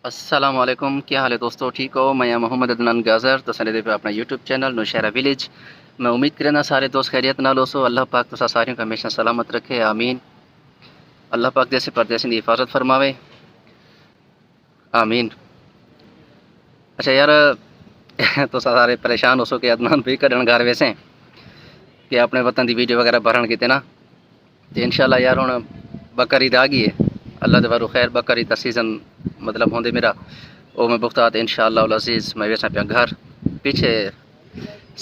السلام علیکم، کیا حال ہے دوستو؟ ٹھیک ہو؟ میں محمد عدنان گازر تو سنے دے پہ اپنا یوٹیوب چینل نوشہرہ ویلیج. میں امید کرنا سارے دوست خیریت نال ہو. اللہ پاک تو ساریوں کا ہمیشہ سلامت رکھے، آمین. اللہ پاک جیسے پردیسی کی حفاظت فرماوے، آمین. اچھا یار، تو سارے پریشان ہو سو کہ عدنان بھی کڈن گھر ویسے کہ اپنے وطن دی ویڈیو وغیرہ بھرن کیتے نا. تو انشاءاللہ یار ہوں بقرعید آ گئی ہے. اللہ دے بارو خیر، بقرعید کا سیزن مطلب ہوندے میرا او میں بختات انشاءاللہ العزیز میں ویسا پیا گھر پیچھے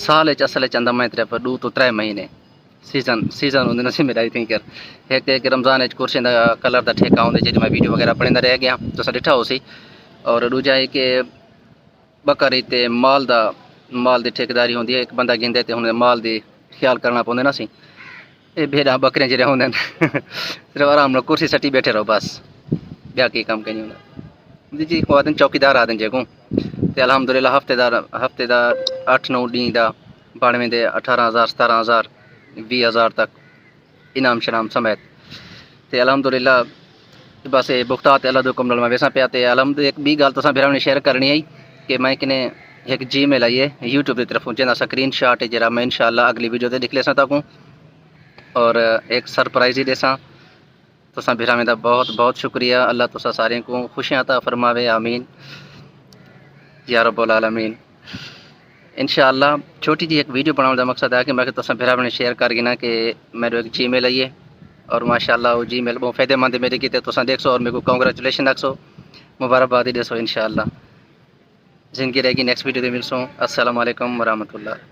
سال اصل چندہ میں ترے پر 2 تو 3 مہینے سیزن ہوندے نسی میرا. آئی تھنک ایک رمضان کرسین دا کلر دا ٹھیکا ہوندے جی میں ویڈیو وغیرہ پڑھندا رہ گیا تو ڈٹھا ہو سی. اور دوجا ہے کہ بقرعید تے مال دی ٹھیکیداری ہوندی ہے. ایک بندہ گھندے تے ہن مال دی خیال کرنا پوندے نا سی. اے بھیڑاں بکریاں جڑے ہوندے صرف آرام نال کرسی سٹی بیٹھے رہو بس، بیا کی کام کرنی ہوندا. جی کو آدن چوکیدار آدن جے کو تے الحمدللہ ہفتے دا 8-9 ڈیں دا باڑویں دے 18,000 17,000 20,000 تک انعام شنام سمیت تے الحمدللہ. بس یہ بختات اللہ دے حکم نال میں ویسا پیا. تے الحمد ایک بھی گل تساں بھراواں نے شیئر کرنی ہے کہ میں کنے ایک جی میل آئی ہے یوٹیوب دی طرف جندا سکرین شاٹ ہے جرا میں انشاءاللہ اگلی ویڈیو تے دکھ لے سا تاکوں. اور ایک سرپرائز ہی دیساں. تساں بھراواں دا بہت بہت شکریہ. اللہ تساں سارے کو خوشیاں عطا فرماوے، آمین یا رب العالمین. انشاءاللہ چھوٹی جی ایک ویڈیو بنانے دا مقصد ہے کہ میں تساں بھراواں نے شیئر کر گنا کہ میرے ایک جی میل آئی ہے اور ماشاءاللہ وہ جی میل بہت فائدہ مند ہے میرے کیتے. تساں دیکھ سو اور میرے کو کنگریچولیشن رکھ سو، مبارکباد دے سو. انشاءاللہ زندگی رہے گی نیکسٹ ویڈیو دے مل سو. السلام علیکم ورحمۃ اللہ.